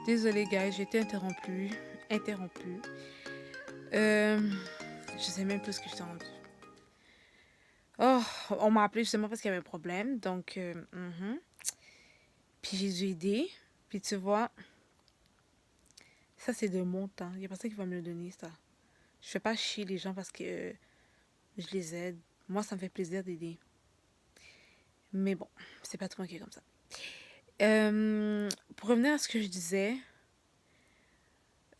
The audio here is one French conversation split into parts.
Désolée, guys, j'ai été interrompue. Interrompue. Euh, je sais même plus ce que je t'ai rendu. Oh, on m'a appelé justement parce qu'il y avait un problème. Donc, Puis j'ai dû aider. Puis tu vois, ça c'est de mon temps. Il n'y a personne qui va me le donner, ça. Je fais pas chier les gens parce que je les aide. Moi, ça me fait plaisir d'aider. Mais bon, c'est pas tout le monde qui est comme ça. Pour revenir à ce que je disais,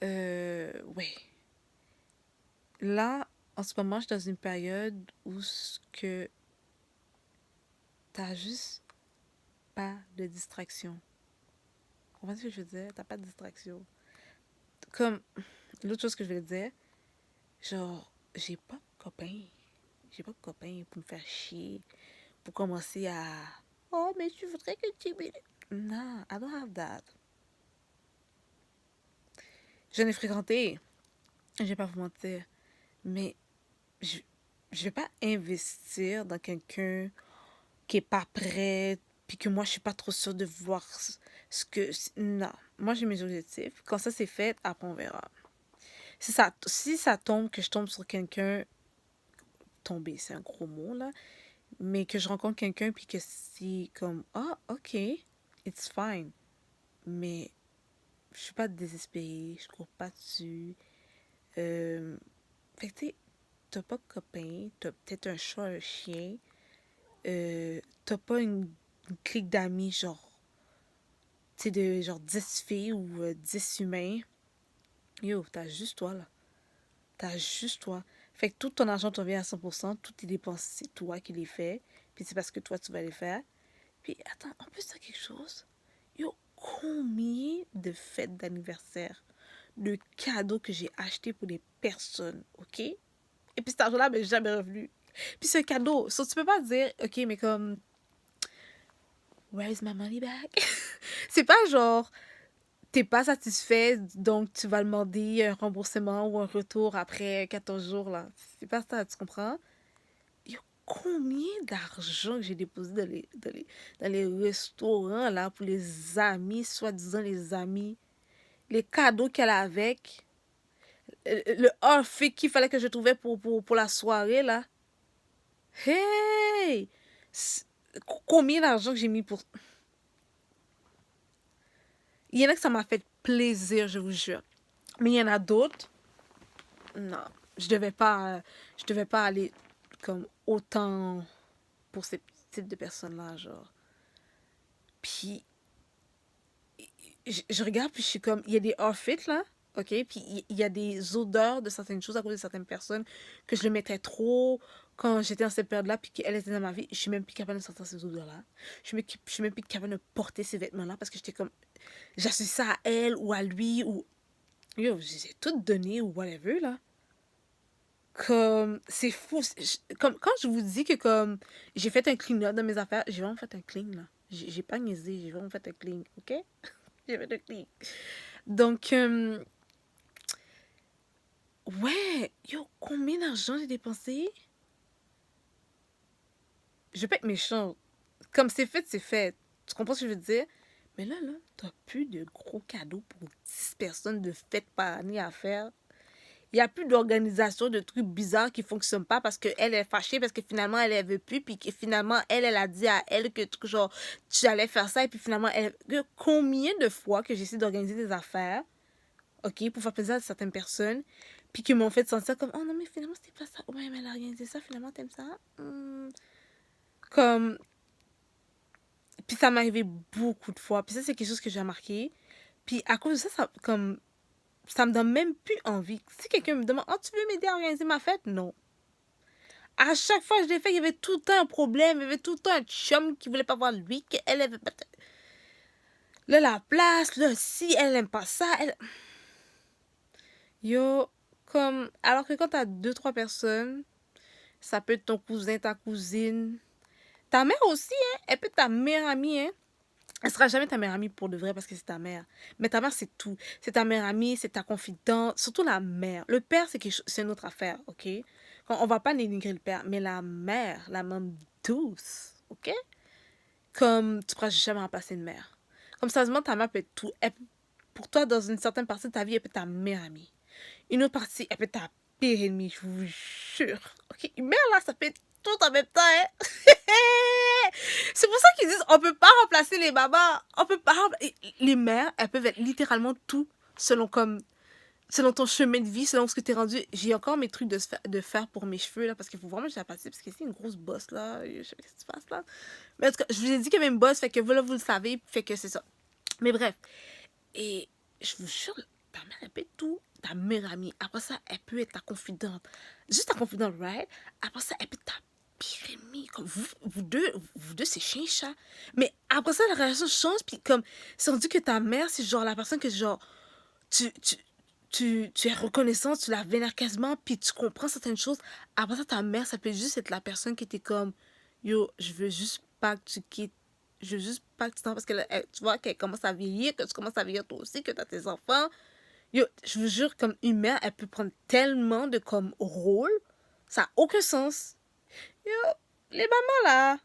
ouais. Là, en ce moment, je suis dans une période où ce que t'as juste pas de distraction. Vous comprenez ce que je veux dire? T'as pas de distraction. Comme l'autre chose que je voulais dire, genre, j'ai pas de copain. J'ai pas de copain pour me faire chier, pour commencer à. Oh, mais je voudrais que tu. Non, I don't have that. J'en ai fréquenté, je vais pas vous mentir, mais je, je vais pas investir dans quelqu'un qui est pas prêt, puis que moi je suis pas trop sûre de voir ce que. Non, moi j'ai mes objectifs. Quand ça c'est fait, après on verra. Si ça tombe, que je tombe sur quelqu'un, tomber, c'est un gros mot, là, mais que je rencontre quelqu'un, puis que c'est comme, ah, ok, it's fine. Mais je suis pas désespérée, je cours pas dessus. Fait que, tu sais, t'as pas de copain, t'as peut-être un chat, un chien, t'as pas une clique d'amis, genre, tu sais, de genre 10 filles ou 10 humains. Yo, t'as juste toi, là. T'as juste toi. Fait que tout ton argent te revient à 100%, tout tes dépenses, c'est toi qui les fais. Puis c'est parce que toi, tu vas les faire. Puis attends, en plus de quelque chose, yo, combien de fêtes d'anniversaire, de cadeaux que j'ai achetés pour des personnes, ok? Et puis cet argent-là m'est jamais revenu. Puis c'est un cadeau. So, tu peux pas dire, ok, mais comme, where is my money back? C'est pas genre, t'es pas satisfait, donc tu vas demander un remboursement ou un retour après 14 jours, là. C'est pas ça, tu comprends? Yo, combien d'argent que j'ai déposé dans les restaurants, là, pour les amis, soi-disant les amis. Les cadeaux qu'elle a avec. Le outfit qu'il fallait que je trouvais pour la soirée, là. Hey! Combien d'argent que j'ai mis pour... Il y en a que ça m'a fait plaisir, je vous jure. Mais il y en a d'autres, non. Je devais pas aller comme autant pour ces types de personnes-là, genre. Puis, je regarde, puis je suis comme, il y a des outfits, là, ok? Puis, il y a des odeurs de certaines choses à cause de certaines personnes que je le mettais trop quand j'étais dans cette période-là, puis qu'elle était dans ma vie. Je suis même plus capable de sentir ces odeurs-là. Je suis même plus capable de porter ces vêtements-là parce que j'étais comme, j'associe ça à elle ou à lui ou. Yo, j'ai tout donné ou whatever, là. Comme, c'est fou. Comme, quand je vous dis que, comme, j'ai fait un clean-up dans mes affaires, j'ai vraiment fait un clean, là. J'ai pas niaisé, j'ai vraiment fait un clean, ok? J'ai fait un clean. Donc, ouais, yo, combien d'argent j'ai dépensé? Je vais pas être méchant. Comme c'est fait, c'est fait. Tu comprends ce que je veux dire? Mais là, t'as plus de gros cadeaux pour 10 personnes de fêtes par année à faire. Il n'y a plus d'organisation de trucs bizarres qui ne fonctionnent pas parce qu'elle est fâchée, parce que finalement, elle ne veut plus, puis que finalement, elle a dit à elle que genre, tu allais faire ça, et puis finalement, combien de fois que j'essaie d'organiser des affaires, ok, pour faire plaisir à certaines personnes, puis qui m'ont fait sentir comme, oh non, mais finalement, c'était pas ça. Ouais, mais elle a organisé ça, finalement, t'aimes ça? Comme, puis ça m'est arrivé beaucoup de fois, puis ça, c'est quelque chose que j'ai remarqué. Puis à cause de ça, comme, ça me donne même plus envie. Si quelqu'un me demande, oh, tu veux m'aider à organiser ma fête? Non. À chaque fois que je l'ai fait, il y avait tout le temps un problème. Il y avait tout le temps un chum qui voulait pas voir lui, qu'elle avait pas. Là, la place, là, si elle aime pas ça, elle. Yo, comme. Alors que quand t'as deux, trois personnes, ça peut être ton cousin, ta cousine. Ta mère aussi, hein. Elle peut être ta meilleure amie, hein. Elle sera jamais ta meilleure amie pour de vrai parce que c'est ta mère. Mais ta mère, c'est tout. C'est ta meilleure amie, c'est ta confidente. Surtout la mère. Le père, c'est une autre affaire, ok? On va pas dénigrer le père, mais la mère, la maman douce, ok? Comme tu pourras jamais remplacer une mère. Comme sérieusement, ta mère peut être tout. pour toi, dans une certaine partie de ta vie, elle peut être ta meilleure amie. Une autre partie, elle peut être ta pire ennemie, je vous jure. Ok, une mère là, ça peut être tout en même temps, hein. C'est pour ça qu'ils disent, on peut pas remplacer les mamans. On peut pas les mères, elles peuvent être littéralement tout selon comme selon ton chemin de vie, selon ce que t'es rendu. J'ai encore mes trucs de faire pour mes cheveux, là, parce qu'il faut vraiment que je la passe, parce que c'est une grosse bosse, là. Je sais pas ce qui se passe, là. Mais en tout cas, je vous ai dit qu'il y avait une bosse, fait que voilà, vous le savez, fait que c'est ça. Mais bref. Et je vous jure, ta mère, elle peut être tout. Ta meilleure amie. Après ça, elle peut être ta confidente. Juste ta confidente, right? Après ça, elle peut être ta pire ennemie. Comme vous deux, c'est chien chat. Mais après ça, la relation change, puis comme, c'est rendu que ta mère, c'est genre la personne que genre, tu, tu, tu es reconnaissant, tu la vénères quasiment, puis tu comprends certaines choses. Après ça, ta mère, ça peut juste être la personne qui était comme, yo, je veux juste pas que tu quittes. Je veux juste pas que tu t'en... Parce que tu vois qu'elle commence à vieillir, que tu commences à vieillir toi aussi, que tu as tes enfants. Yo, je vous jure, comme une mère, elle peut prendre tellement de comme rôle. Ça n'a aucun sens. Yo, les mamans là.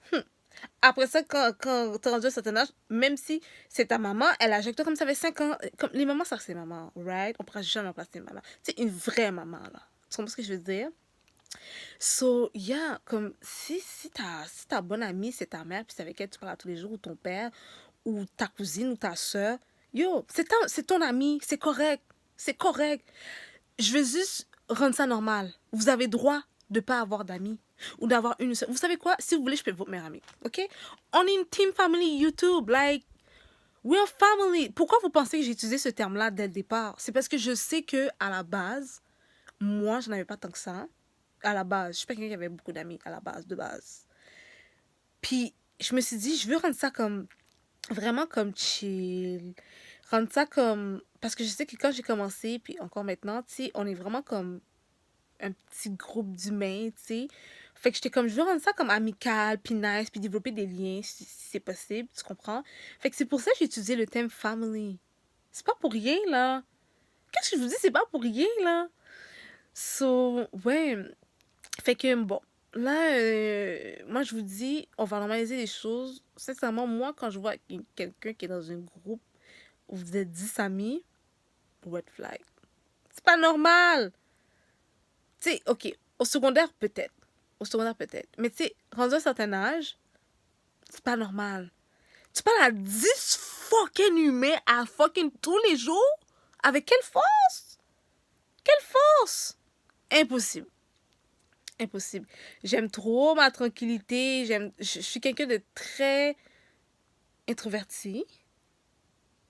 Après ça, quand tu es rendu à un certain âge, même si c'est ta maman, elle agit avec toi comme ça fait 5 ans. Comme, les mamans, ça c'est maman, right? On ne pourra jamais remplacer une maman. C'est une vraie maman là. Tu comprends ce que je veux dire? So, yeah, comme si ta bonne amie, c'est ta mère, puis c'est avec elle que tu parles tous les jours, ou ton père, ou ta cousine, ou ta soeur, yo, c'est ton ami, c'est correct. C'est correct. Je veux juste rendre ça normal. Vous avez droit de pas avoir d'amis ou d'avoir une seule. Vous savez quoi? Si vous voulez, je peux être votre meilleure amie. OK? On est une team family YouTube. Like, we're family. Pourquoi vous pensez que j'ai utilisé ce terme-là dès le départ? C'est parce que je sais que à la base, moi, je n'avais pas tant que ça. À la base, je suis pas quelqu'un qui avait beaucoup d'amis à la base, de base. Puis, je me suis dit, je veux rendre ça comme vraiment comme chill. Rendre ça comme... Parce que je sais que quand j'ai commencé, puis encore maintenant, tu sais, on est vraiment comme un petit groupe d'humains, tu sais. Fait que j'étais comme, je veux rendre ça comme amical, puis nice, puis développer des liens, si c'est possible, tu comprends? Fait que c'est pour ça que j'ai utilisé le thème family. C'est pas pour rien, là. Qu'est-ce que je vous dis? C'est pas pour rien, là. So, ouais. Fait que, bon. Là, moi, je vous dis, on va normaliser les choses. Sincèrement, moi, quand je vois quelqu'un qui est dans un groupe où vous êtes 10 amis, red flag. C'est pas normal. Tu sais, ok, au secondaire, peut-être. Au secondaire, peut-être. Mais tu sais, rendu à un certain âge, c'est pas normal. Tu parles à 10 fucking humains à fucking tous les jours? Avec quelle force? Quelle force? Impossible. Impossible. J'aime trop ma tranquillité. Je suis quelqu'un de très introverti.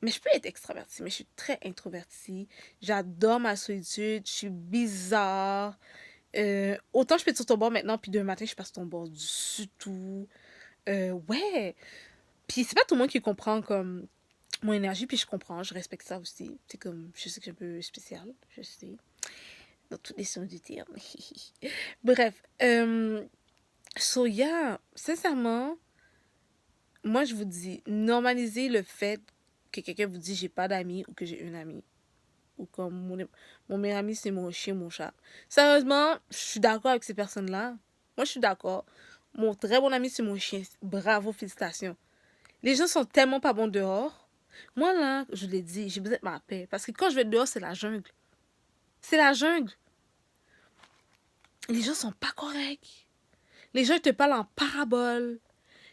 Mais je peux être extravertie, mais je suis très introvertie. J'adore ma solitude. Je suis bizarre. Autant je peux être sur ton bord maintenant, puis demain matin, je passe ton bord du tout. Ouais. Puis c'est pas tout le monde qui comprend comme mon énergie, puis je comprends, je respecte ça aussi. C'est comme, je sais que je suis un peu spéciale, je sais. Dans tous les sens du terme. Bref. So, yeah, sincèrement, moi, je vous dis, normalisez le fait que quelqu'un vous dit j'ai pas d'amis ou que j'ai une amie. Ou comme mon meilleur ami, c'est mon chien, mon chat. Sérieusement, je suis d'accord avec ces personnes-là. Moi, je suis d'accord. Mon très bon ami, c'est mon chien. Bravo, félicitations. Les gens sont tellement pas bons dehors. Moi, là, je l'ai dit, j'ai besoin de ma paix. Parce que quand je vais dehors, c'est la jungle. C'est la jungle. Les gens sont pas corrects. Les gens, ils te parlent en parabole.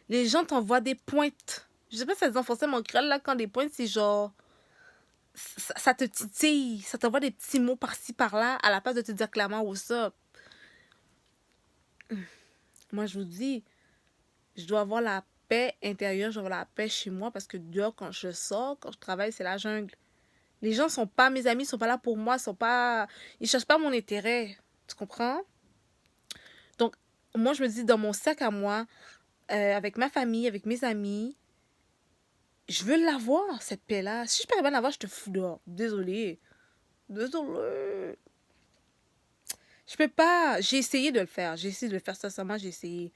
Les gens t'envoient des pointes. Je sais pas si ça se dit en français, mon créole, là, quand des pointes, c'est genre... Ça te titille. Ça t'envoie des petits mots par-ci, par-là, à la place de te dire clairement « What's up? » Moi, je vous dis, je dois avoir la paix intérieure, je dois avoir la paix chez moi, parce que dehors, quand je sors, quand je travaille, c'est la jungle. Les gens sont pas mes amis, sont pas là pour moi, sont pas... Ils cherchent pas mon intérêt. Tu comprends? Donc, moi, je me dis, dans mon sac à moi, avec ma famille, avec mes amis, je veux l'avoir, cette paix-là. Si je peux pas l'avoir, je te fous dehors. Désolée. Désolée. Je peux pas. J'ai essayé de le faire. J'ai essayé de le faire sincèrement, j'ai essayé.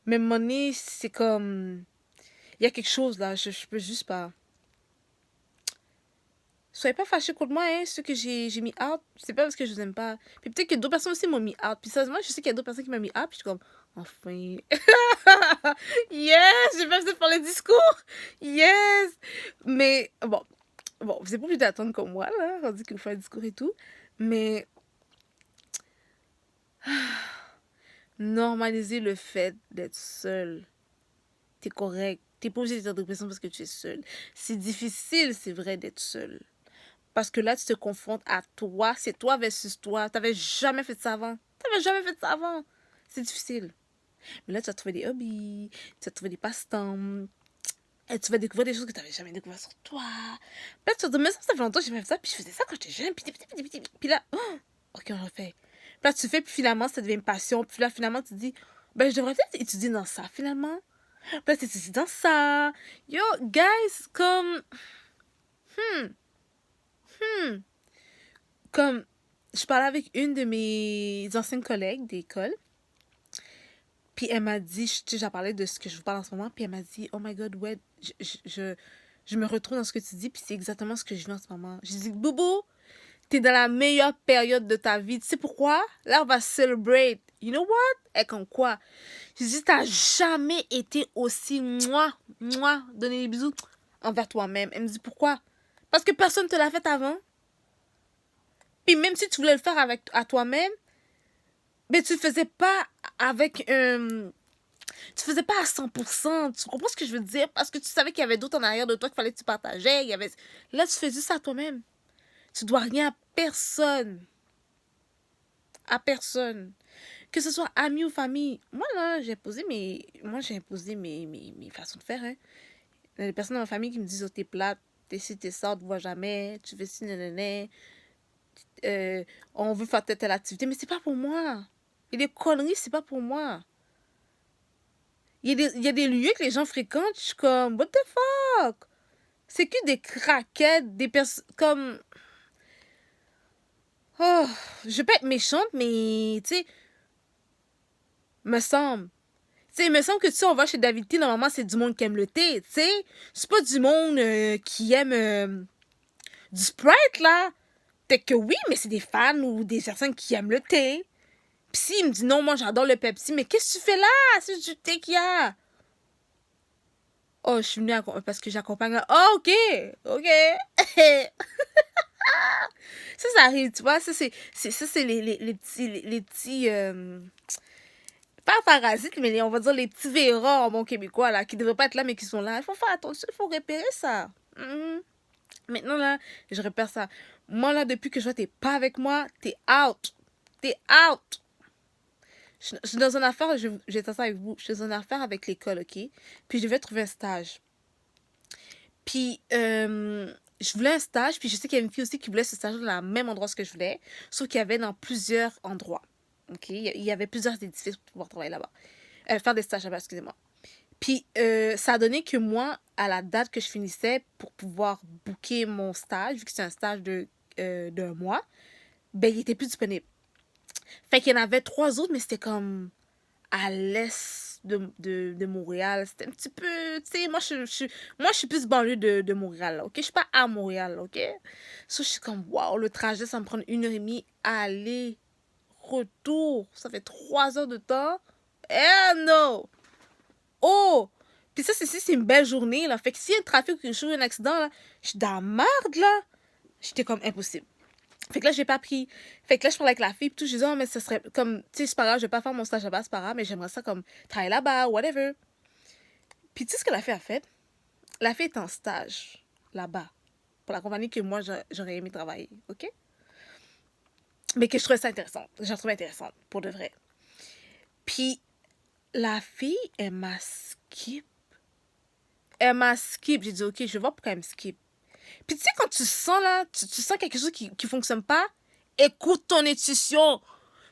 Mais mon nez, c'est comme... Il y a quelque chose là, je peux juste pas. Soyez pas fâchés contre moi, hein, ceux que j'ai mis out. C'est pas parce que je vous aime pas. Puis peut-être que d'autres personnes aussi m'ont mis out. Puis sérieusement, je sais qu'il y a d'autres personnes qui m'ont mis out. Puis je suis comme, enfin. Yes, j'ai pas besoin de faire le discours. Yes. Mais bon, Bon, c'est pas obligé d'attendre comme moi, là, rendu qu'il faut un discours et tout. Mais normaliser le fait d'être seul. T'es correct. T'es pas obligé d'être en dépression parce que tu es seul. C'est difficile, c'est vrai, d'être seul. Parce que là, tu te confrontes à toi. C'est toi versus toi. T'avais jamais fait ça avant. T'avais jamais fait ça avant. C'est difficile. Mais là, tu vas trouver des hobbies. Tu vas trouver des passe-temps. Et tu vas découvrir des choses que tu n'avais jamais découvert sur toi. Puis là, tu vas te dire, mais ça fait longtemps que j'ai fait ça. Puis je faisais ça quand j'étais jeune. Puis là, oh, ok, on refait. Puis là, tu fais. Puis finalement, ça devient une passion. Puis là, finalement, tu te dis, ben, je devrais peut-être étudier dans ça, finalement. Puis là, tu étudies dans ça. Yo, guys, comme... Hmm, hmm. Comme, je parlais avec une de mes anciennes collègues d'école. Puis elle m'a dit, tu sais, j'ai parlé de ce que je vous parle en ce moment. Puis elle m'a dit, oh my god, ouais, je me retrouve dans ce que tu dis. Puis c'est exactement ce que je vis en ce moment. J'ai dit, Boubou, t'es dans la meilleure période de ta vie. Tu sais pourquoi? Là, on va celebrate. You know what? Et comme quoi? J'ai dit, t'as jamais été aussi, donner des bisous envers toi-même. Elle me dit, pourquoi? Parce que personne ne te l'a fait avant. Puis même si tu voulais le faire avec, à toi-même, mais tu le faisais pas avec tu faisais pas à 100%. Tu comprends ce que je veux dire? Parce que tu savais qu'il y avait d'autres en arrière de toi qu'il fallait que tu partageais. Il y avait... Là, tu fais juste ça à toi-même. Tu dois rien à personne. À personne. Que ce soit amis ou famille. Moi, là, j'ai imposé mes façons de faire. Hein. Il y a des personnes dans ma famille qui me disent, oh, t'es plate, t'es ci, t'es ça, on te voit jamais, tu fais ci, nanana. On veut faire telle activité, mais c'est pas pour moi. Et les conneries, c'est pas pour moi. Il y a des lieux que les gens fréquentent, je suis comme, what the fuck? C'est que des craquettes, des personnes comme... Oh, je vais pas être méchante, mais, tu sais, me semble. Tu sais, il me semble que, tu sais, on va chez David T, normalement, c'est du monde qui aime le thé, tu sais. C'est pas du monde qui aime du Sprite, là. Peut-être que oui, mais c'est des fans ou des personnes qui aiment le thé. Puis s'il me dit non, moi, j'adore le Pepsi, mais qu'est-ce que tu fais là? C'est du thé qu'il y a. Oh, je suis venue parce que j'accompagne. Oh, ok, ok. Ça arrive, tu vois. Ça, c'est les petits, les petits pas parasites, mais on va dire les petits verras en bon québécois, là, qui devraient pas être là, mais qui sont là. Il faut faire attention, il faut repérer ça. Maintenant, là, je repère ça. Moi, là, depuis que je vois t'es pas avec moi, t'es out. T'es out. Je suis dans une affaire, je vais être ça avec vous. Je suis dans une affaire avec l'école, ok? Puis je devais trouver un stage. Puis, je voulais un stage, puis je sais qu'il y avait une fille aussi qui voulait ce stage dans le même endroit que je voulais, sauf qu'il y avait dans plusieurs endroits. OK? Il y avait plusieurs édifices pour pouvoir travailler là-bas. Faire des stages là-bas, excusez-moi. Puis, ça a donné que moi, à la date que je finissais, pour pouvoir booker mon stage, vu que c'est un stage d'un mois, ben, il était plus disponible. Fait qu'il y en avait 3 autres, mais c'était comme à l'est de Montréal. C'était un petit peu... Tu sais, moi, je suis plus banlieue de Montréal, là, OK? Je suis pas à Montréal, OK? So, je suis comme, waouh, le trajet, ça me prend 1h30. Aller, retour. Ça fait 3 heures de temps. Eh non! Oh! Puis ça, c'est une belle journée, là. Fait que s'il y a un trafic ou quelque chose, un accident, là, je suis dans la merde, là. J'étais comme impossible. Fait que là, j'ai pas pris. Fait que là, je parlais avec la fille, puis tout. Je disais, oh, mais ce serait comme, tu sais, c'est pas grave, je vais pas faire mon stage là-bas, c'est pas grave, mais j'aimerais ça comme travailler là-bas, whatever. Puis tu sais ce que la fille a fait? La fille est en stage là-bas, pour la compagnie que moi, j'aurais aimé travailler, ok? Mais que je trouvais ça intéressant. Je la trouvais intéressante, pour de vrai. Puis la fille, elle m'a skip. Elle m'a skip. J'ai dit, ok, je vais voir pourquoi elle me skip. Puis tu sais, quand tu sens là, tu sens quelque chose qui fonctionne pas, écoute ton intuition.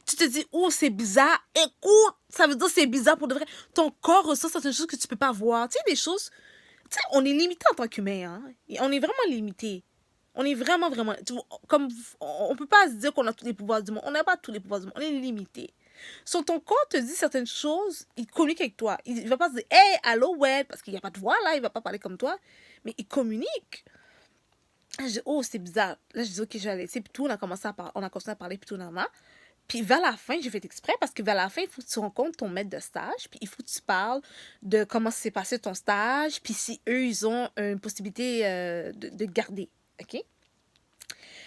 Tu te dis, oh, c'est bizarre. Écoute, ça veut dire c'est bizarre pour de vrai. Ton corps ressent certaines choses que tu peux pas voir. Tu sais, des choses. Tu sais, on est limité en tant qu'humain. Hein? Et on est vraiment limité. On est vraiment, vraiment. Comme, on peut pas se dire qu'on a tous les pouvoirs du monde. On n'a pas tous les pouvoirs du monde. On est limité. So, ton corps te dit certaines choses, il communique avec toi. Il va pas se dire, hey, allô, ouais, parce qu'il n'y a pas de voix là, il va pas parler comme toi. Mais il communique. Je dis, oh, c'est bizarre. Là, je dis, ok, je vais aller. Puis tout, on a continué à parler, puis tout, normalement. Puis vers la fin, j'ai fait exprès parce que vers la fin, il faut que tu rencontres ton maître de stage, puis il faut que tu parles de comment s'est passé ton stage, puis si eux, ils ont une possibilité de te garder. OK?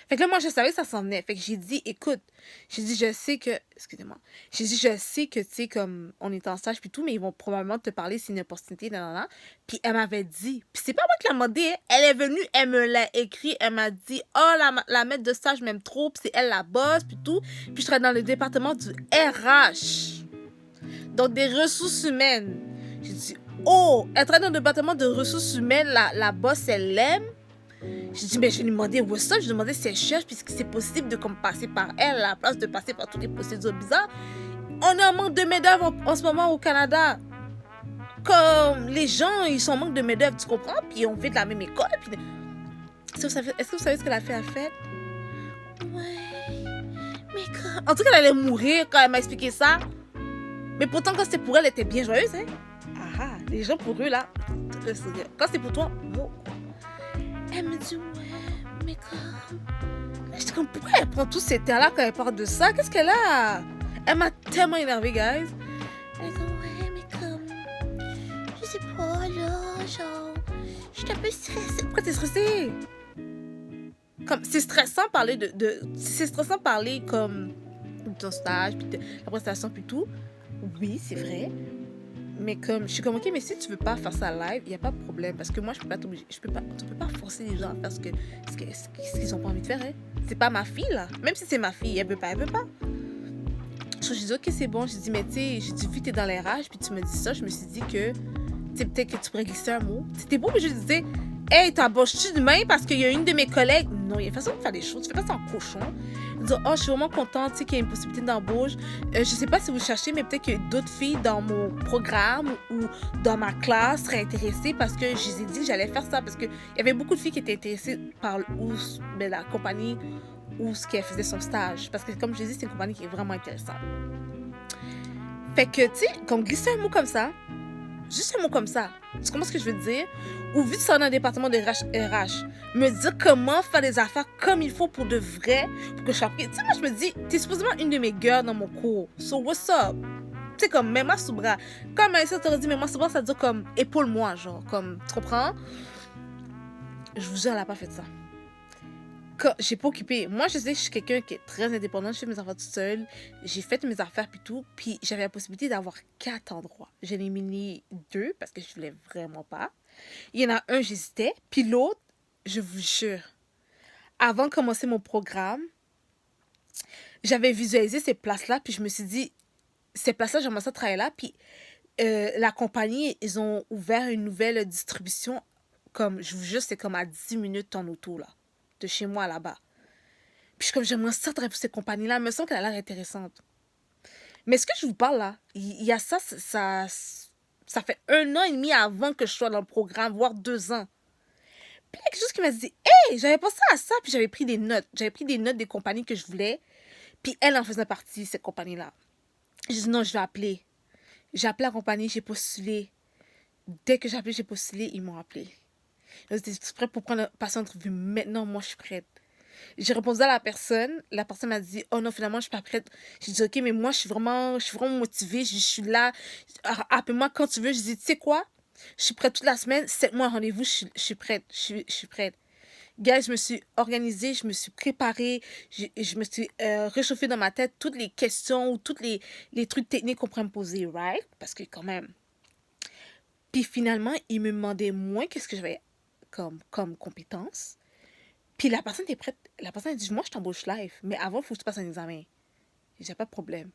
Fait que là, moi, je savais que ça s'en venait. Fait que j'ai dit, écoute, j'ai dit, je sais que, excusez-moi, j'ai dit, je sais que, tu sais, comme, on est en stage puis tout, mais ils vont probablement te parler si une opportunité, nanana. Puis elle m'avait dit, puis c'est pas moi qui l'ai demandé, hein. Elle est venue, elle me l'a écrit, elle m'a dit, oh, la maître de stage m'aime trop, puis c'est elle la boss, puis tout. Puis je travaille dans le département du RH. Donc, des ressources humaines. J'ai dit, oh, elle travaille dans le département de ressources humaines, la boss, elle l'aime. J'ai dit, mais je lui ai demandé what's up, je lui ai demandé si elle cherche, puisque c'est possible de comme, passer par elle, à la place de passer par toutes les procédures bizarres. On est en manque de main-d'œuvre en ce moment au Canada. Comme les gens, ils sont en manque de main-d'œuvre, tu comprends? Puis on fait de la même école. Puis... Est-ce que vous savez ce qu'elle a fait à fait? Ouais, mais quand... En tout cas, elle allait mourir quand elle m'a expliqué ça. Mais pourtant, quand c'était pour elle, elle était bien joyeuse, hein? Ah, les gens pour eux, là, quand c'est pour toi, bon. Elle me dit, ouais, mais comme... J'étais comme, pourquoi elle prend tous ces terres-là quand elle parle de ça? Qu'est-ce qu'elle a? Elle m'a tellement énervée, guys. Elle est comme, ouais, mais comme... Je sais pas, là, genre... Je suis un peu stressée. Pourquoi t'es stressée? Comme, c'est stressant parler c'est stressant parler comme de ton stage, puis de la prestation, puis tout. Oui, c'est vrai. Mais comme, je suis comme, ok, mais si tu veux pas faire ça live, il n'y a pas de problème. Parce que moi, je peux pas t'obliger. Tu peux pas forcer les gens à faire ce qu'ils ont pas envie de faire, hein. C'est pas ma fille, là. Même si c'est ma fille, elle veut pas, elle veut pas. Je dis, ok, c'est bon. J'ai dit, mais tu sais, j'ai dit, vu que t'es dans les rages, puis tu me dis ça, je me suis dit que, tu sais, peut-être que tu pourrais glisser un mot. C'était beau, mais je disais, hey, t'embauches-tu demain parce qu'il y a une de mes collègues. Non, il y a une façon de faire les choses. Tu fais pas ça en cochon. Dire, oh, je suis vraiment contente, tu sais, qu'il y a une possibilité d'embauche. Je sais pas si vous cherchez, mais peut-être que d'autres filles dans mon programme ou dans ma classe seraient intéressées parce que je les ai dit que j'allais faire ça. Parce qu'il y avait beaucoup de filles qui étaient intéressées par la compagnie où ce qu'elle faisait son stage. Parce que, comme je dis, c'est une compagnie qui est vraiment intéressante. Fait que, tu sais, comme glisser un mot comme ça, juste un mot comme ça, tu comprends ce que je veux dire? Ou vu que c'est dans un département de RH, me dire comment faire les affaires comme il faut pour de vrai, pour que je sois pris. Tu sais, moi, je me dis, t'es supposément une de mes girls dans mon cours. So, what's up? Tu sais, comme, mets-moi sous bras. Comme Maïssa t'aurait dit, mets-moi sous bras, ça veut dire comme, épaule-moi, genre, comme, tu comprends? Je vous jure, elle n'a pas fait ça. J'ai pas occupé. Moi, je sais que je suis quelqu'un qui est très indépendant. Je fais mes affaires toute seule. J'ai fait mes affaires puis tout. Puis j'avais la possibilité d'avoir 4 endroits. J'en ai éliminé 2 parce que je voulais vraiment pas. Il y en a un, j'hésitais. Puis l'autre, je vous jure, avant de commencer mon programme, j'avais visualisé ces places-là. Puis je me suis dit, ces places-là, j'aimerais ça travailler là. Puis la compagnie, ils ont ouvert une nouvelle distribution. Comme, je vous jure, c'est comme à 10 minutes en auto, là. De chez moi, là-bas. Puis je suis comme, j'aimerais ça travailler pour cette compagnie-là. Elle me semble qu'elle a l'air intéressante. Mais ce que je vous parle, là, il y a ça fait 1 an et demi avant que je sois dans le programme, voire 2 ans. Puis il y a quelque chose qui m'a dit, hey, j'avais pensé à ça, puis j'avais pris des notes. J'avais pris des notes des compagnies que je voulais. Puis elle en faisait partie, cette compagnie-là. J'ai dit, non, je vais appeler. J'ai appelé la compagnie, j'ai postulé. Dès que j'ai appelé, j'ai postulé, ils m'ont appelé. Ils étaient prêts pour passer une entrevue. Maintenant, moi, je suis prête. J'ai répondu à la personne m'a dit, oh non, finalement, je suis pas prête. J'ai dit, ok, mais moi, je suis vraiment motivée, je suis là. Appelle-moi quand tu veux. J'ai dit, tu sais quoi? Je suis prête toute la semaine, 7 mois rendez-vous, je suis prête. Je suis prête. Guys, je me suis organisée, je me suis préparée, je me suis réchauffée dans ma tête toutes les questions ou tous les trucs techniques qu'on pourrait me poser, right? Parce que quand même. Puis finalement, ils me demandaient moins qu'est-ce que j'avais comme compétence. Puis la personne est prête. La personne a dit, moi, je t'embauche live. Mais avant, il faut que tu passes un examen. J'ai pas de problème.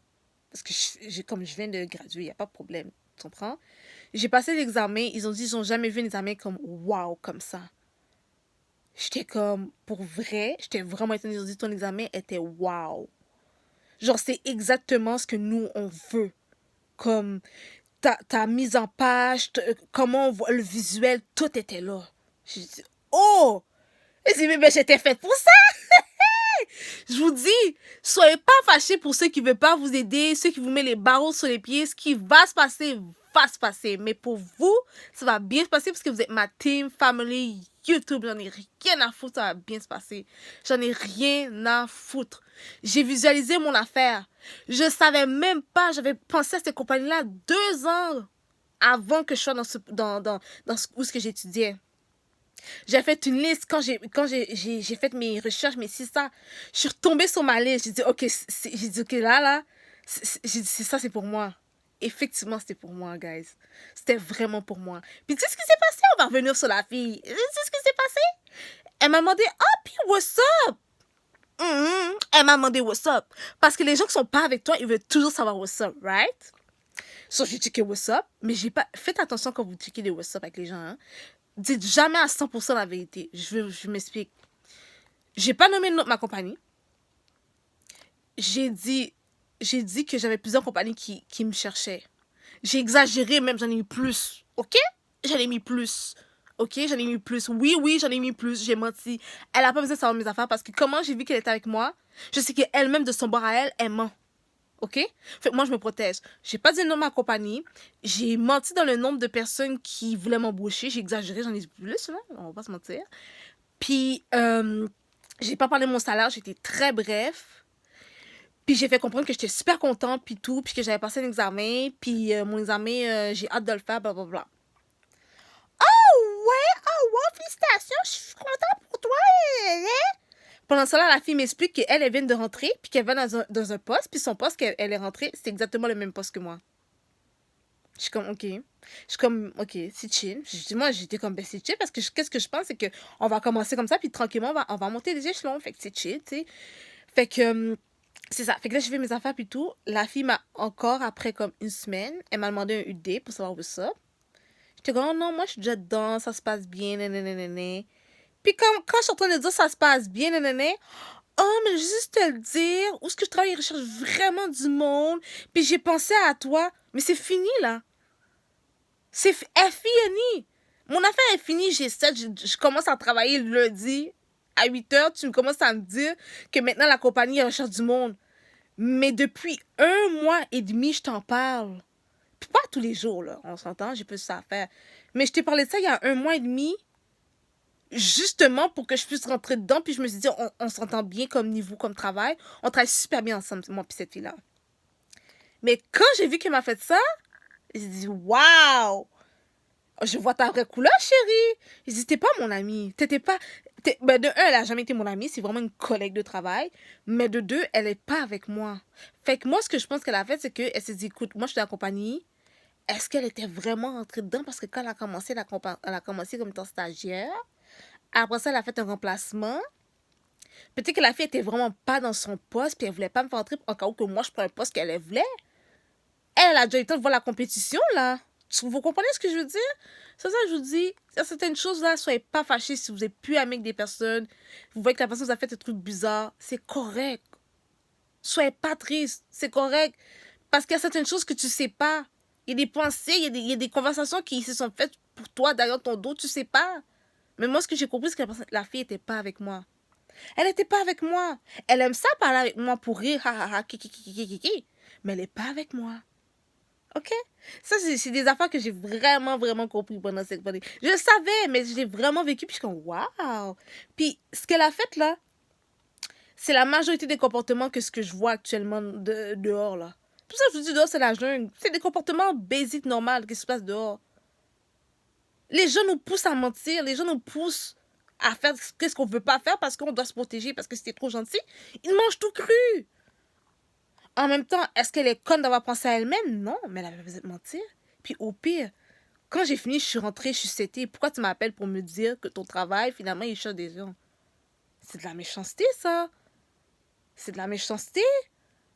Parce que comme je viens de graduer, il n'y a pas de problème. Tu comprends? J'ai passé l'examen. Ils ont dit, ils n'ont jamais vu un examen comme wow, comme ça. J'étais comme, pour vrai, j'étais vraiment étonnée. Ils ont dit, ton examen était wow. Genre, c'est exactement ce que nous, on veut. Comme ta mise en page, comment on voit le visuel, tout était là. J'ai dit, oh! Et j'ai dit, mais j'étais faite pour ça! Je vous dis, soyez pas fâchés pour ceux qui ne veulent pas vous aider, ceux qui vous mettent les barreaux sur les pieds. Ce qui va se passer, va se passer. Mais pour vous, ça va bien se passer parce que vous êtes ma team, family, YouTube. J'en ai rien à foutre, ça va bien se passer. J'en ai rien à foutre. J'ai visualisé mon affaire. Je savais même pas, j'avais pensé à cette compagnie-là 2 ans avant que je sois où ce que j'étudiais. J'ai fait une liste quand j'ai fait mes recherches, mais c'est ça. Je suis retombée sur ma liste. J'ai dit, OK, j'ai dit, OK, là, j'ai dit, c'est ça, c'est pour moi. Effectivement, c'était pour moi, guys. C'était vraiment pour moi. Puis tu sais ce qui s'est passé? On va revenir sur la fille. Tu sais ce qui s'est passé? Elle m'a demandé, ah, puis what's up? Elle m'a demandé what's up. Parce que les gens qui sont pas avec toi, ils veulent toujours savoir what's up, right? So, j'ai checké what's up, mais j'ai pas... Faites attention quand vous checkez les what's up avec les gens, hein. Dites jamais à 100% la vérité. Je m'explique. J'ai pas nommé le nom de ma compagnie. J'ai dit, j'ai dit que j'avais plusieurs compagnies qui me cherchaient. J'ai exagéré, même j'en ai mis plus. OK? J'en ai mis plus. OK? J'en ai mis plus. Oui, oui, j'en ai mis plus. J'ai menti. Elle a pas besoin de savoir mes affaires parce que comment j'ai vu qu'elle était avec moi, je sais qu'elle-même, de son bord à elle, elle ment. OK? Fait que moi, je me protège. J'ai pas dit le nom de ma compagnie. J'ai menti dans le nombre de personnes qui voulaient m'embaucher. J'ai exagéré, j'en ai dit plus, là. On va pas se mentir. Puis, j'ai pas parlé de mon salaire. J'étais très bref. Puis, j'ai fait comprendre que j'étais super contente, puis tout. Puis que j'avais passé un examen. Puis, mon examen, j'ai hâte de le faire, blablabla. Oh, ouais, félicitations. Je suis contente pour toi. Pendant cela, la fille m'explique qu'elle vient de rentrer, puis qu'elle va dans un poste, puis son poste qu'elle est rentrée, c'est exactement le même poste que moi. Je suis comme, OK. Je suis comme, OK, c'est chill. Moi, j'étais comme, ben, c'est chill, parce que qu'est-ce que je pense, c'est que on va commencer comme ça, puis tranquillement, on va monter les échelons. Fait que c'est chill, tu sais. Fait que, c'est ça. Fait que là, j'ai fait mes affaires, puis tout. La fille m'a encore, après comme une semaine, elle m'a demandé un UD pour savoir où ça. J'étais comme, oh non, moi, je suis déjà dedans, ça se passe bien, nanana. Puis quand je suis en train de dire ça se passe bien, nanana, oh, mais juste te le dire, où est-ce que je travaille, ils recherchent vraiment du monde. Puis j'ai pensé à toi. Mais c'est fini, là. Elle fini. Mon affaire est finie, j'ai 7, je commence à travailler lundi à 8 heures. Tu me commences à me dire que maintenant la compagnie recherche du monde. Mais depuis 1 mois et demi, je t'en parle. Puis pas tous les jours, là. On s'entend, j'ai plus ça à faire. Mais je t'ai parlé de ça il y a 1 mois et demi, justement pour que je puisse rentrer dedans. Puis je me suis dit, on s'entend bien comme niveau, comme travail. On travaille super bien ensemble, moi puis cette fille-là. Mais quand j'ai vu qu'elle m'a fait ça, j'ai dit, waouh! Je vois ta vraie couleur, chérie. J'ai dit, t'es pas mon amie. T'étais pas. Ben, de un, elle a jamais été mon amie. C'est vraiment une collègue de travail. Mais de deux, elle est pas avec moi. Fait que moi, ce que je pense qu'elle a fait, c'est qu'elle s'est dit, écoute, moi, je suis dans la compagnie. Est-ce qu'elle était vraiment rentrée dedans? Parce que quand elle a commencé, elle a commencé comme étant stagiaire. Après ça, elle a fait un remplacement. Peut-être que la fille était vraiment pas dans son poste, puis elle voulait pas me faire entrer en cas où que moi je prends un poste qu'elle voulait. Elle a déjà eu le temps de voir la compétition, là. Vous comprenez ce que je veux dire? C'est ça que je vous dis. Il y a certaines choses, là, soyez pas fâchés si vous n'êtes plus amis avec des personnes. Vous voyez que la personne vous a fait des trucs bizarres. C'est correct. Soyez pas triste. C'est correct. Parce qu'il y a certaines choses que tu sais pas. Il y a des pensées, il y a des conversations qui se sont faites pour toi derrière ton dos, tu sais pas. Mais moi, ce que j'ai compris, c'est que la fille était pas avec moi. Elle était pas avec moi. Elle aime ça parler avec moi pour rire, ha ha ha, ki. Mais elle est pas avec moi. OK? Ça, c'est des affaires que j'ai vraiment, vraiment compris pendant cette année. Je le savais, mais je l'ai vraiment vécu, puis je suis comme, waouh! Puis, ce qu'elle a fait, là, c'est la majorité des comportements que ce que je vois actuellement dehors, là. Tout ça, je vous dis, dehors, c'est la jungle. C'est des comportements basiques, normaux, qui se passent dehors. Les gens nous poussent à mentir, les gens nous poussent à faire ce qu'on veut pas faire parce qu'on doit se protéger, parce que c'était trop gentil. Ils mangent tout cru. En même temps, est-ce qu'elle est conne d'avoir pensé à elle-même? Non, mais elle avait besoin de mentir. Puis au pire, quand j'ai fini, je suis rentrée, je suis setée. Pourquoi tu m'appelles pour me dire que ton travail, finalement, il cherche des gens? C'est de la méchanceté, ça. C'est de la méchanceté.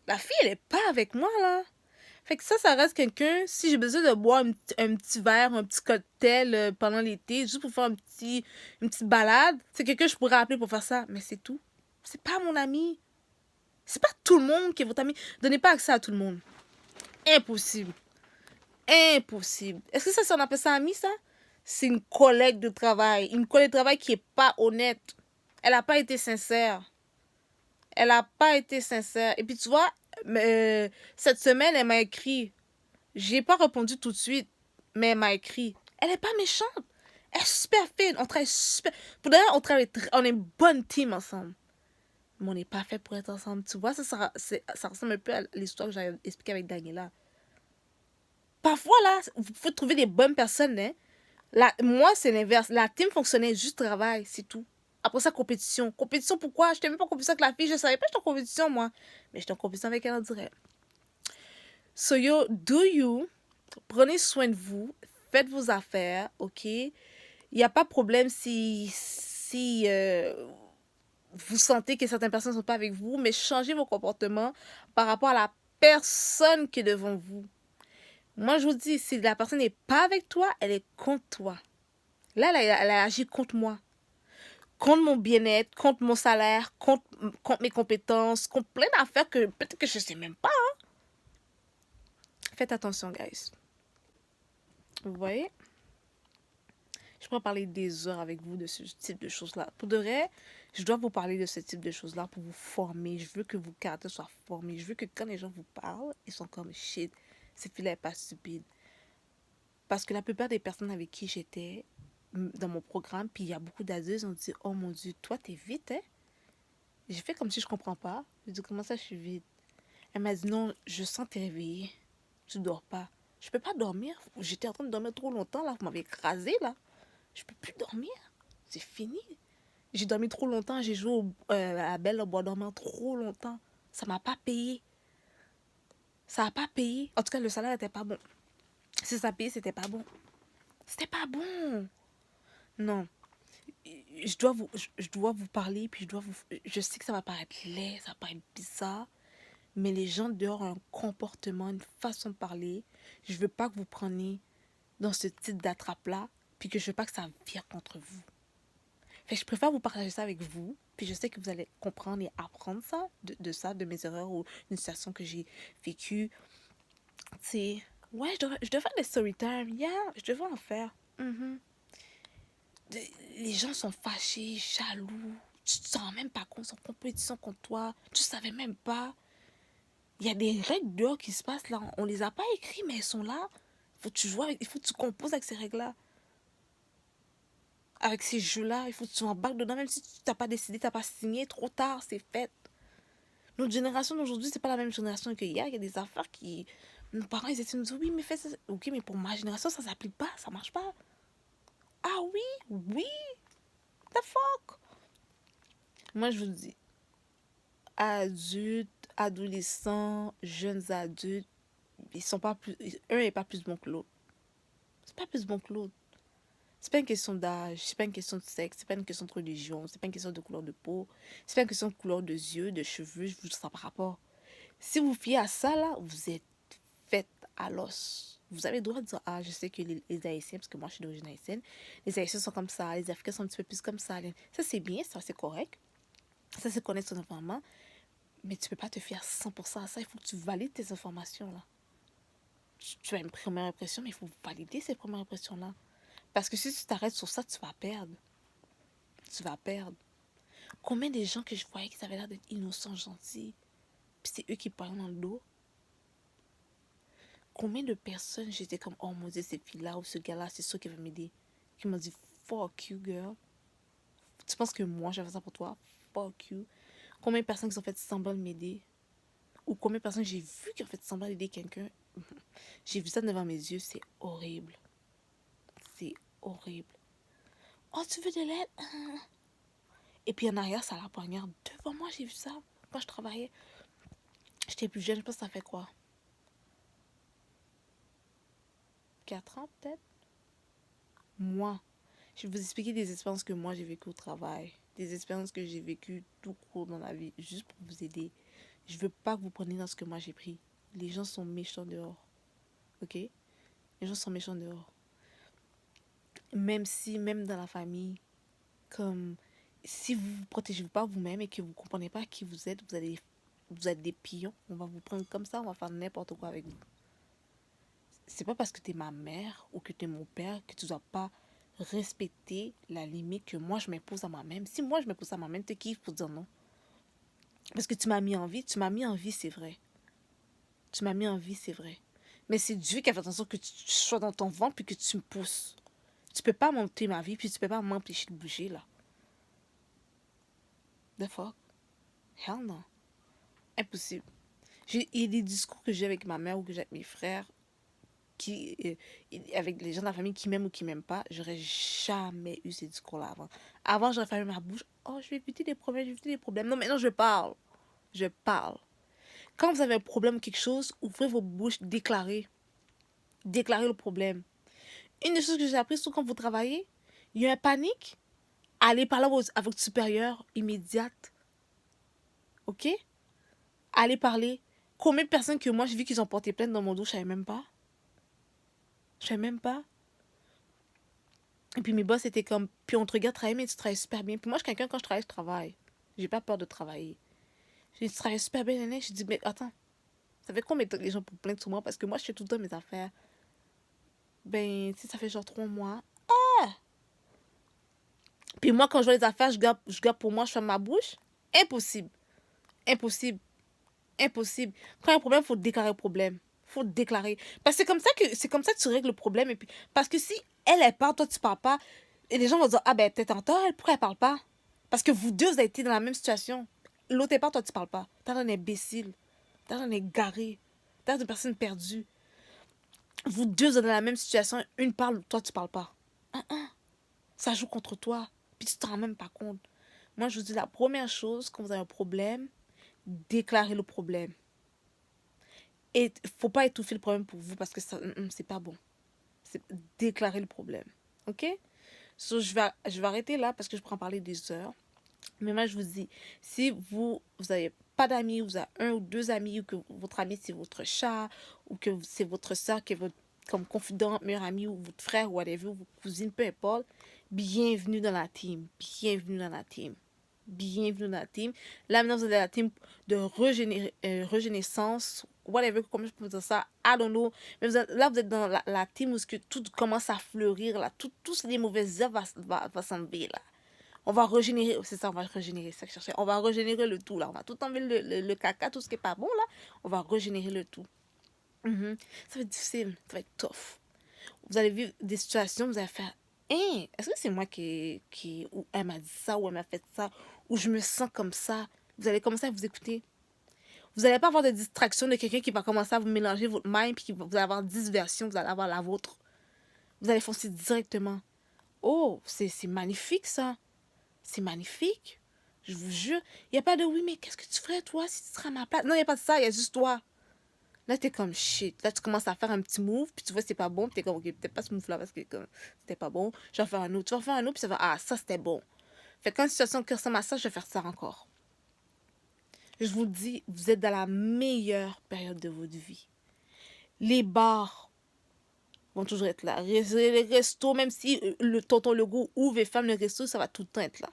La fille, elle est pas avec moi, là. Fait que ça reste quelqu'un, si j'ai besoin de boire un petit verre, un petit cocktail pendant l'été, juste pour faire une petite balade, c'est quelqu'un que je pourrais appeler pour faire ça. Mais c'est tout. C'est pas mon ami. C'est pas tout le monde qui est votre ami. Donnez pas accès à tout le monde. Impossible. Impossible. Est-ce que ça, on appelle ça ami, ça? C'est une collègue de travail. Une collègue de travail qui est pas honnête. Elle a pas été sincère. Elle a pas été sincère. Et puis, tu vois, cette semaine, elle m'a écrit. J'ai pas répondu tout de suite, mais elle m'a écrit. Elle est pas méchante. Elle est super fine. On travaille super. Pour d'ailleurs, on est une bonne team ensemble. Mais on n'est pas fait pour être ensemble. Tu vois, ça ressemble un peu à l'histoire que j'avais expliquée avec Daniela. Parfois, là, vous pouvez trouver des bonnes personnes, hein. Moi, c'est l'inverse. La team fonctionnait juste travail, c'est tout. Après ça, compétition. Compétition, pourquoi? Je n'étais même pas en compétition avec la fille, je savais pas que j'étais en compétition, moi. Mais j'étais en compétition avec elle en direct. So, yo, do you, prenez soin de vous, faites vos affaires, ok? Il n'y a pas de problème si vous sentez que certaines personnes ne sont pas avec vous, mais changez vos comportements par rapport à la personne qui est devant vous. Moi, je vous dis, si la personne n'est pas avec toi, elle est contre toi. Là, elle a agi contre moi. Contre mon bien-être, contre mon salaire, contre mes compétences, contre plein d'affaires que peut-être que je ne sais même pas. Faites attention, guys. Vous voyez? Je pourrais parler des heures avec vous de ce type de choses-là. Pour de vrai, je dois vous parler de ce type de choses-là pour vous former. Je veux que vos caractères soient formés. Je veux que quand les gens vous parlent, ils sont comme shit. Cette fille-là n'est pas stupide. Parce que la plupart des personnes avec qui j'étais dans mon programme, puis il y a beaucoup d'adultes, ont dit oh mon Dieu, toi t'es vite, hein? J'ai fait comme si je comprends pas. J'ai dit comment ça je suis vite? Elle m'a dit non, je sens que t'es réveillée. Tu dors pas. Je peux pas dormir. J'étais en train de dormir trop longtemps là. Vous m'avez écrasé là. Je peux plus dormir. C'est fini. J'ai dormi trop longtemps. J'ai joué à la belle au bois dormant trop longtemps. Ça m'a pas payé. Ça a pas payé. En tout cas, le salaire était pas bon. Si ça payait, c'était pas bon. C'était pas bon. Non. Je dois vous parler, puis je sais que ça va paraître laid, ça va paraître bizarre, mais les gens dehors ont un comportement, une façon de parler. Je veux pas que vous preniez dans ce type d'attrape-là, puis que je veux pas que ça vire contre vous. Fait que je préfère vous partager ça avec vous, puis je sais que vous allez comprendre et apprendre ça, de mes erreurs ou d'une situation que j'ai vécue. C'est, ouais, je devrais faire des story time, yeah, je devrais en faire. Mhm. Les gens sont fâchés, jaloux. Tu te rends même pas compte, ils sont en compétition contre toi. Tu savais même pas. Il y a des règles dehors qui se passent là. On les a pas écrites, mais elles sont là. Il faut que tu composes avec ces règles-là. Avec ces jeux-là, il faut que tu embarques dedans. Même si tu n'as pas décidé, tu n'as pas signé, trop tard, c'est fait. Notre génération d'aujourd'hui, c'est pas la même génération qu'il y a. Il y a des affaires qui. Nos parents, ils essaient de nous dire oui, mais fais ça. Ok, mais pour ma génération, ça s'applique pas, ça marche pas. Ah oui, oui, the fuck. Moi, je vous dis, adultes, adolescents, jeunes adultes, ils sont pas plus. Un n'est pas plus bon que l'autre. C'est pas plus bon que l'autre. C'est pas une question d'âge, c'est pas une question de sexe, c'est pas une question de religion, c'est pas une question de couleur de peau, c'est pas une question de couleur de yeux, de cheveux, je vous dis ça par rapport. Si vous fiez à ça là, vous êtes fait à l'os. Vous avez le droit de dire ah je sais que les Haïtiens, parce que moi je suis d'origine haïtienne, les Haïtiens sont comme ça, les Africains sont un petit peu plus comme ça. Ça c'est bien, ça c'est correct. Ça c'est connaître son environnement. Mais tu peux pas te fier à 100% à ça. Il faut que tu valides tes informations là. Tu as une première impression, mais il faut valider ces premières impressions-là. Parce que si tu t'arrêtes sur ça, tu vas perdre. Tu vas perdre. Combien de gens que je voyais qui avaient l'air d'être innocents, gentils, puis c'est eux qui parlaient dans le dos. Combien de personnes j'étais comme, oh mon Dieu, cette fille-là ou ce gars-là, c'est sûr qui va m'aider. Qui m'ont dit, fuck you, girl. Tu penses que moi, j'avais ça pour toi? Fuck you. Combien de personnes qui ont fait semblant de m'aider? Ou combien de personnes j'ai vu qui ont fait semblant d'aider quelqu'un? J'ai vu ça devant mes yeux, c'est horrible. C'est horrible. Oh, tu veux de l'aide? Et puis en arrière, ça la poignarde. Devant moi, j'ai vu ça. Quand je travaillais, j'étais plus jeune, je pense que ça fait quoi? 4 ans peut-être? Moi, je vais vous expliquer des expériences que moi j'ai vécues au travail. Des expériences que j'ai vécues tout court dans la vie, juste pour vous aider. Je veux pas que vous preniez dans ce que moi j'ai pris. Les gens sont méchants dehors. Ok? Les gens sont méchants dehors. Même si, même dans la famille, comme si vous ne vous protégez pas vous-même et que vous ne comprenez pas qui vous êtes des pions. On va vous prendre comme ça, on va faire n'importe quoi avec vous. C'est pas parce que tu es ma mère ou que tu es mon père que tu dois pas respecter la limite que moi je m'impose à moi-même. Si moi je m'impose à moi-même, t'es qui pour dire non? Parce que tu m'as mis en vie, c'est vrai. Tu m'as mis en vie, c'est vrai. Mais c'est Dieu qui a fait attention que tu sois dans ton ventre puis que tu me pousses. Tu peux pas monter ma vie puis tu peux pas m'empêcher de bouger là. The fuck? Hell no. Impossible. Il y a des discours que j'ai avec ma mère ou que j'ai avec mes frères avec les gens de la famille qui m'aiment ou qui m'aiment pas, j'aurais jamais eu ces discours-là avant. Avant, j'aurais fermé ma bouche. Oh, je vais éviter des problèmes, je vais éviter des problèmes. Non, maintenant, je parle. Je parle. Quand vous avez un problème ou quelque chose, ouvrez vos bouches, déclarez. Déclarez le problème. Une des choses que j'ai appris, surtout quand vous travaillez, il y a une panique, allez parler avec votre supérieur immédiate. OK? Allez parler. Combien de personnes que moi, j'ai vu qu'ils ont porté plainte dans mon dos, je savais même pas. Je savais même pas. Et puis mes boss étaient comme, puis on te regarde travailler, mais tu travailles super bien. Puis moi, je suis quelqu'un, quand je travaille, je travaille. J'ai pas peur de travailler. J'ai dit, tu travailles super bien, Néné. Je dis, mais attends, ça fait combien de temps que les gens pour plaindre sur moi? Parce que moi, je fais tout le temps mes affaires. Ben, tu sais, ça fait genre 3 mois. Puis moi, quand je vois les affaires, je garde pour moi, je ferme ma bouche. Impossible. Impossible. Impossible. Quand il y a un problème, il faut déclarer le problème. Il faut déclarer. Parce que c'est comme ça que tu règles le problème. Et puis, parce que si elle parle, toi, tu parles pas, et les gens vont dire, ah ben, peut-être en tort, pourquoi elle parle pas? Parce que vous deux, vous avez été dans la même situation. L'autre part, toi, tu parles pas. T'as un imbécile. T'as un égaré. T'as une personne perdue. Vous deux, vous êtes dans la même situation. Une parle, toi, tu parles pas. Ça joue contre toi. Puis tu t'en rends même pas compte. Moi, je vous dis, la première chose, quand vous avez un problème, déclarez le problème. Et faut pas étouffer le problème pour vous parce que ça, c'est pas bon. C'est déclarer le problème. OK? So, je vais arrêter là parce que je pourrais en parler des heures. Mais moi, je vous dis, si vous avez pas d'amis, vous avez un ou deux amis, ou que votre ami, c'est votre chat, ou que c'est votre soeur qui est votre comme confidente, meilleur ami, ou votre frère, ou whatever, ou votre cousine, peu importe, bienvenue dans la team. Bienvenue dans la team. Bienvenue dans la team. Là, maintenant, vous êtes dans la team de régénérescence, whatever, comment je peux dire ça, I don't know. Mais là, vous êtes dans la team où que tout commence à fleurir, là. Tous les mauvaises heures va s'enlever, là. On va régénérer, c'est ça, on va régénérer, ça que je cherchais. On va régénérer le tout, là. On va tout enlever le caca, tout ce qui est pas bon, là. On va régénérer le tout. Ça va être difficile, ça va être tough. Vous allez vivre des situations, vous allez faire, hein, est-ce que c'est moi ou elle m'a dit ça, ou elle m'a fait ça, ou je me sens comme ça. Vous allez commencer à vous écouter. Vous n'allez pas avoir de distraction de quelqu'un qui va commencer à vous mélanger votre mind, puis vous allez avoir 10 versions, vous allez avoir la vôtre. Vous allez foncer directement. Oh, c'est magnifique, ça. C'est magnifique. Je vous jure. Il n'y a pas de oui, mais qu'est-ce que tu ferais, toi, si tu serais à ma place? Non, il n'y a pas de ça, il y a juste toi. Là, t'es comme shit. Là, tu commences à faire un petit move, puis tu vois, c'est pas bon, puis t'es comme, ok, peut-être pas ce move-là parce que c'était pas bon. Je vais faire un autre. Tu vas faire un autre, puis ça va, ah, ça, c'était bon. Fait que quand une situation qui ressemble à ça, je vais faire ça encore. Je vous dis, vous êtes dans la meilleure période de votre vie. Les bars vont toujours être là. Les restos, même si le tonton Legault ouvre et ferme le resto, ça va tout le temps être là.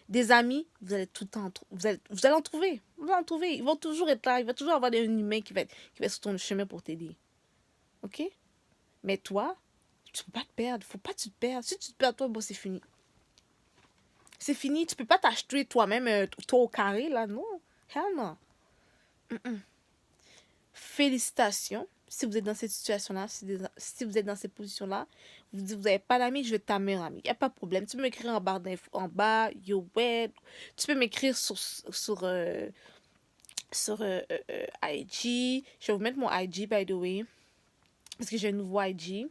Des amis, vous allez tout le temps vous allez en trouver. Vous allez en trouver. Ils vont toujours être là. Il va toujours avoir un humain qui va être sur ton chemin pour t'aider. OK? Mais toi, tu peux pas te perdre. Faut pas que tu te perdes. Si tu te perds, toi, bon, c'est fini. C'est fini. Tu peux pas t'acheter toi-même, toi au carré, là. Non. Hell non. Félicitations. Si vous êtes dans cette situation-là, si vous êtes dans cette position-là, vous dites, vous n'avez pas d'amis, je vais être ta meilleure amie. Il n'y a pas de problème. Tu peux m'écrire en bas, yo, ouais. Tu peux m'écrire sur IG. Je vais vous mettre mon IG, by the way. Parce que j'ai un nouveau IG. Il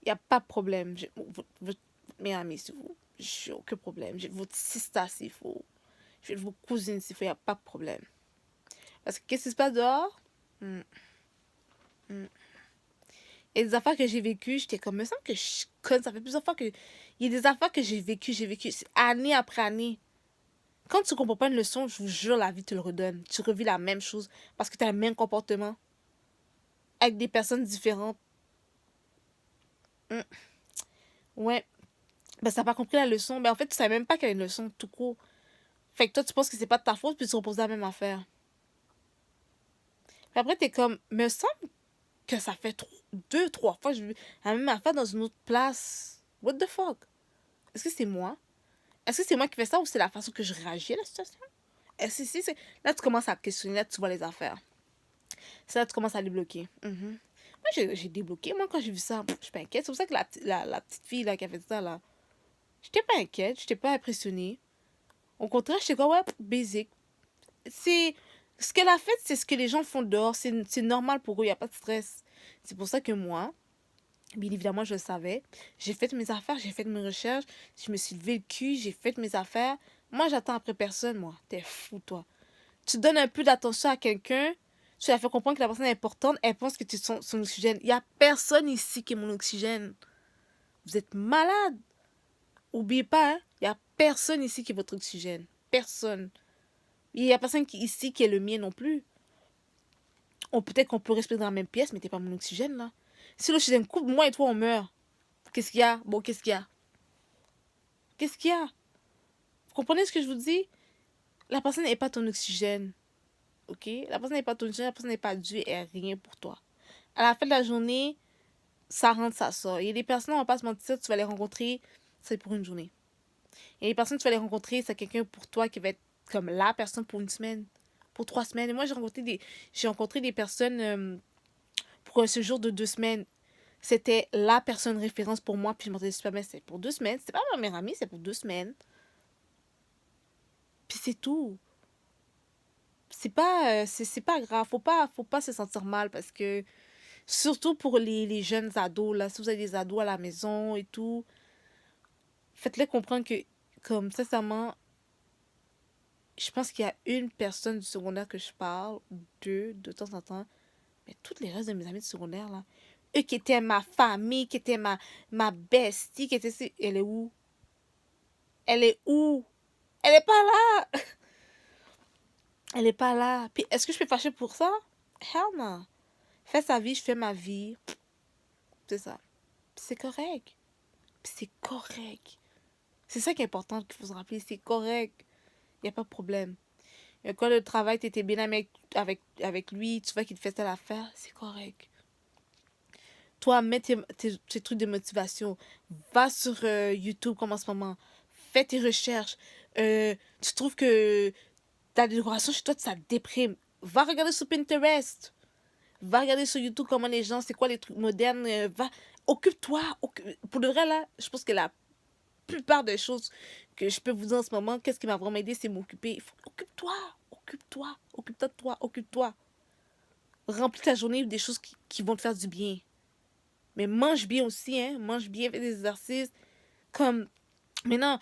n'y a pas de problème. Votre meilleure amie, s'il faut. Je n'ai aucun problème. J'ai votre sister, s'il faut. Je vais vos cousines, s'il faut. Il n'y a pas de problème. Parce que qu'est-ce qui se passe dehors? Et des affaires que j'ai vécues, j'étais comme, me semble que je connais, ça fait plusieurs fois que... Il y a des affaires que j'ai vécues, année après année. Quand tu ne comprends pas une leçon, je vous jure, la vie te le redonne. Tu revis la même chose parce que tu as le même comportement avec des personnes différentes. Ouais. Ben, ça n'a pas compris la leçon. Ben, en fait, tu savais même pas qu'il y avait une leçon tout court. Fait que toi, tu penses que c'est pas de ta faute, puis tu reposes la même affaire. Puis après, t'es comme, me semble que ça fait 2, 3 fois que je vis la même affaire dans une autre place. What the fuck? Est-ce que c'est moi? Est-ce que c'est moi qui fais ça ou c'est la façon que je réagis à la situation? Est-ce que c'est... Là, tu commences à questionner, là, tu vois les affaires. C'est là que tu commences à débloquer. Moi, j'ai débloqué. Moi, quand j'ai vu ça, je suis pas inquiète. C'est pour ça que la petite fille là, qui a fait ça, là, j'étais pas inquiète, j'étais pas impressionnée. Au contraire, j'étais comme, ouais, basic. C'est... Ce qu'elle a fait, c'est ce que les gens font dehors. C'est normal pour eux, il n'y a pas de stress. C'est pour ça que moi, bien évidemment, je le savais. J'ai fait mes affaires, j'ai fait mes recherches, je me suis levé le cul, j'ai fait mes affaires. Moi, j'attends après personne, moi. T'es fou, toi. Tu donnes un peu d'attention à quelqu'un, tu la fais comprendre que la personne est importante, elle pense que tu es son oxygène. Il n'y a personne ici qui est mon oxygène. Vous êtes malade. Oubliez pas, hein, il n'y a personne ici qui est votre oxygène. Personne. Il n'y a personne ici qui est le mien non plus. Peut-être qu'on peut respirer dans la même pièce, mais t'es pas mon oxygène, là. Si l'oxygène coupe, moi et toi, on meurt. Qu'est-ce qu'il y a? Bon, qu'est-ce qu'il y a? Qu'est-ce qu'il y a? Vous comprenez ce que je vous dis? La personne n'est pas ton oxygène. Ok? La personne n'est pas ton oxygène, la personne n'est pas Dieu et rien pour toi. À la fin de la journée, ça rentre, ça sort. Il y a des personnes, on va pas se mentir, tu vas les rencontrer, c'est pour une journée. Il y a des personnes, tu vas les rencontrer, c'est quelqu'un pour toi qui va être comme la personne pour une semaine, pour 3 semaines. Et moi, j'ai rencontré des personnes pour un séjour de 2 semaines. C'était la personne référence pour moi, puis je m'entendais super bien. C'est pour 2 semaines. C'est pas ma meilleure amie, c'est pour 2 semaines. Puis c'est tout. C'est pas grave. Faut pas se sentir mal parce que, surtout pour les jeunes ados, là, si vous avez des ados à la maison et tout, faites-les comprendre que, comme, sincèrement, je pense qu'il y a une personne du secondaire que je parle, deux, de temps en temps, mais toutes les restes de mes amis du secondaire, là, eux qui étaient ma famille, qui étaient ma bestie, qui étaient... Elle est où? Elle est où? Elle est pas là! Elle est pas là. Puis est-ce que je peux fâcher pour ça? Hell no. Fais sa vie, je fais ma vie. C'est ça. Puis c'est correct. Puis c'est correct. C'est ça qui est important qu'il faut se rappeler. C'est correct. Il n'y a pas de problème. Et quand le travail, tu étais bien avec lui, tu vois qu'il te fait telle affaire, c'est correct. Toi, mets tes trucs de motivation. Va sur YouTube comme en ce moment. Fais tes recherches. Tu trouves que ta décoration chez toi, ça te déprime. Va regarder sur Pinterest. Va regarder sur YouTube comment les gens, c'est quoi les trucs modernes. Occupe-toi. Pour de vrai, là, je pense que la plupart des choses que je peux vous dire en ce moment, qu'est-ce qui m'a vraiment aidé, c'est m'occuper. Occupe-toi. Occupe-toi. Occupe-toi de toi. Occupe-toi. Remplis ta journée des choses qui vont te faire du bien. Mais mange bien aussi, hein. Mange bien, fais des exercices. Comme, maintenant,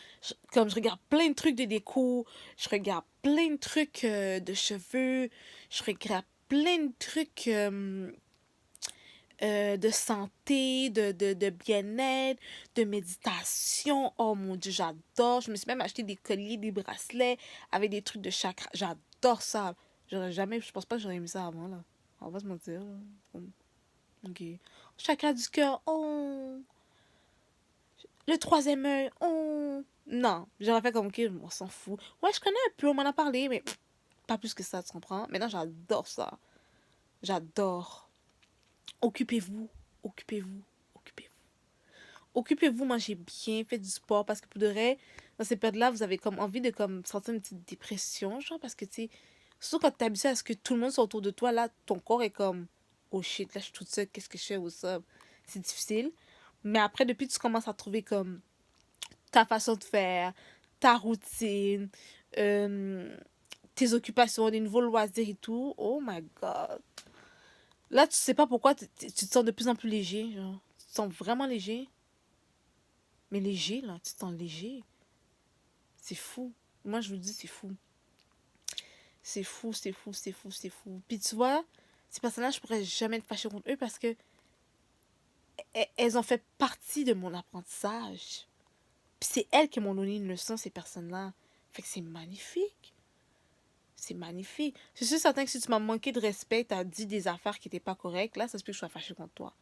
comme je regarde plein de trucs de déco, je regarde plein de trucs de cheveux, je regarde plein de trucs de santé, de bien-être, de méditation. Oh mon Dieu, j'adore. Je me suis même acheté des colliers, des bracelets avec des trucs de chakra. J'adore ça. Je pense pas que j'aurais aimé ça avant, là. On va se mentir, là. Ok. Chakra du cœur, oh. Le troisième œil, oh. Non, j'aurais fait comme, ok, on s'en fout. Ouais, je connais un peu, on m'en a parlé, mais pas plus que ça, tu comprends? Maintenant, j'adore ça. J'adore. Occupez-vous, occupez-vous, occupez-vous. Occupez-vous, mangez bien, faites du sport, parce que pour de vrai, dans ces périodes-là, vous avez comme envie de comme sentir une petite dépression, genre, parce que, tu sais, surtout quand t'es habitué à ce que tout le monde soit autour de toi, là, ton corps est comme, oh shit, là, je suis toute seule, qu'est-ce que je fais, what's up? C'est difficile. Mais après, depuis, tu commences à trouver comme ta façon de faire, ta routine, euh, tes occupations, des nouveaux loisirs et tout. Oh my god. Là, tu sais pas pourquoi tu te sens de plus en plus léger. Genre. Tu te sens vraiment léger. Mais léger, là, tu te sens léger. C'est fou. Moi, je vous dis, c'est fou. C'est fou, c'est fou, c'est fou, c'est fou. Puis tu vois, ces personnages, je pourrais jamais être fâchée contre eux parce que elles ont fait partie de mon apprentissage. Puis c'est elles qui m'ont donné une leçon, ces personnes-là. Fait que c'est magnifique. C'est magnifique. Je suis certain que si tu m'as manqué de respect, t'as dit des affaires qui n'étaient pas correctes, là, ça se peut que je sois fâchée contre toi.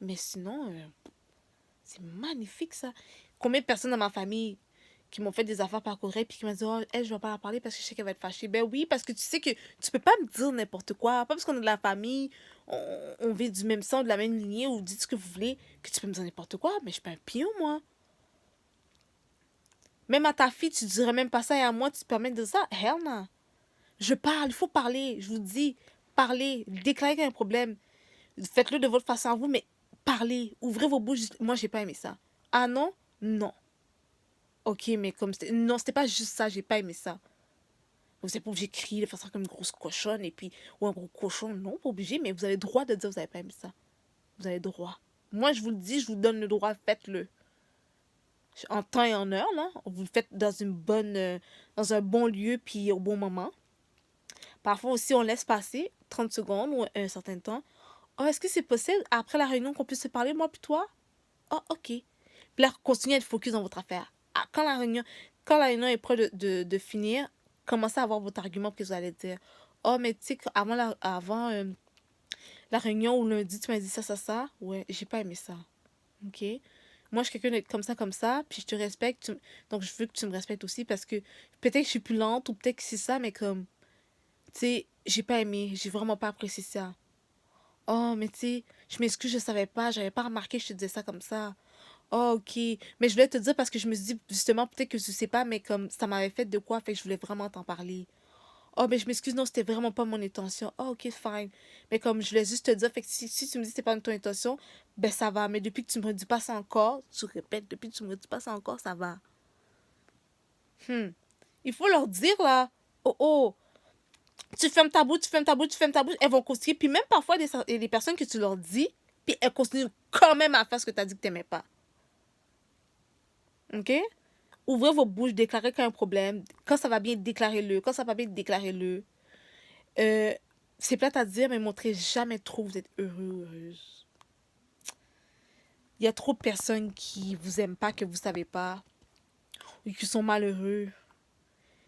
Mais sinon, c'est magnifique, ça. Combien de personnes dans ma famille qui m'ont fait des affaires pas correctes puis qui m'ont dit, oh, elle, je vais pas la parler parce que je sais qu'elle va être fâchée. Ben oui, parce que tu sais que tu peux pas me dire n'importe quoi. Pas parce qu'on est de la famille, on vit du même sang, de la même lignée, ou dites ce que vous voulez, que tu peux me dire n'importe quoi. Mais je suis pas un pion, moi. Même à ta fille, tu dirais même pas ça, et à moi, tu te permets de dire ça. Hell no. Je parle, il faut parler. Je vous dis, parlez, déclarez un problème. Faites-le de votre façon à vous, mais parlez. Ouvrez vos bouches. Moi, j'ai pas aimé ça. Ah non? Non. Ok, mais comme c'était... Non, c'était pas juste ça, j'ai pas aimé ça. Vous n'êtes pas obligé de crier, de faire ça comme une grosse cochonne, et puis... Ou un gros cochon. Non, pas obligé, mais vous avez le droit de dire que vous avez pas aimé ça. Vous avez droit. Moi, je vous le dis, je vous donne le droit, faites-le. En temps et en heure, là. Vous le faites dans un bon lieu, puis au bon moment. Parfois aussi, on laisse passer 30 secondes ou un certain temps. Oh, est-ce que c'est possible, après la réunion, qu'on puisse se parler, moi puis toi? Oh, ok. Puis là, continuez à être focus dans votre affaire. Ah, quand la réunion est près de finir, commencez à avoir votre argument que vous allez dire. Oh, mais tu sais, avant la réunion ou lundi, tu m'as dit ça, ça, ça. Ouais, j'ai pas aimé ça. Ok? Moi, je suis quelqu'un d'être comme ça, puis je te respecte. Donc, je veux que tu me respectes aussi parce que peut-être que je suis plus lente ou peut-être que c'est ça, mais comme, tu sais, j'ai pas aimé. J'ai vraiment pas apprécié ça. Oh, mais tu sais, je m'excuse, je savais pas, j'avais pas remarqué que je te disais ça comme ça. Oh, ok. Mais je voulais te dire parce que je me suis dit, justement, peut-être que tu sais pas, mais comme ça m'avait fait de quoi, fait que je voulais vraiment t'en parler. Oh, mais je m'excuse, non, c'était vraiment pas mon intention. Oh, ok, fine. Mais comme je voulais juste te dire, fait que si tu me dis que c'est pas ton intention, ben ça va. Mais depuis que tu me redis pas ça encore, tu répètes, depuis que tu me redis pas ça encore, ça va. Hmm. Il faut leur dire, là. Oh, oh. Tu fermes ta bouche, tu fermes ta bouche, tu fermes ta bouche. Elles vont continuer. Puis même parfois, il y a des personnes que tu leur dis, puis elles continuent quand même à faire ce que tu as dit que t'aimais pas. OK? Ouvrez vos bouches, déclarez qu'il y a un problème. Quand ça va bien, déclarez-le. Quand ça va bien, déclarez-le. Euh, c'est plate à dire, mais montrez jamais trop que vous êtes heureux ou heureuse. Il y a trop de personnes qui vous aiment pas, que vous savez pas, ou qui sont malheureux.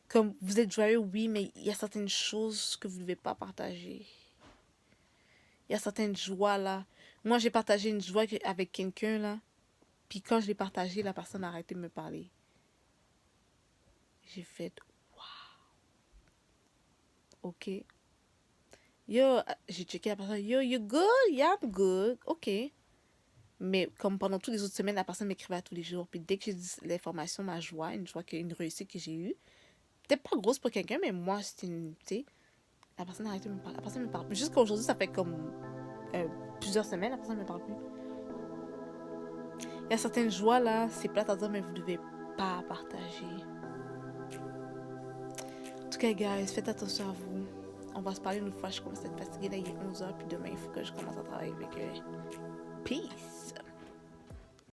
Comme vous êtes joyeux, oui, mais il y a certaines choses que vous ne devez pas partager. Il y a certaines joies là. Moi, j'ai partagé une joie avec quelqu'un là. Puis quand je l'ai partagé, la personne a arrêté de me parler. J'ai fait, ok. Yo, j'ai checké la personne. Yo, you good? Yeah, I'm good. Ok. Mais comme pendant toutes les autres semaines, la personne m'écrivait tous les jours. Puis dès que j'ai dit l'information, ma joie, une réussite que j'ai eue, peut-être pas grosse pour quelqu'un, mais moi, c'était une. Tu sais, la personne a arrêté de me parler. La personne me parle. Jusqu'à aujourd'hui, ça fait comme plusieurs semaines, la personne ne me parle plus. Il y a certaines joies là, c'est plate à dire, mais vous ne devez pas partager. En tout cas, guys, faites attention à vous. On va se parler une fois, je commence à être fatiguée. Là, il est 11h, puis demain, il faut que je commence à travailler avec eux. Peace!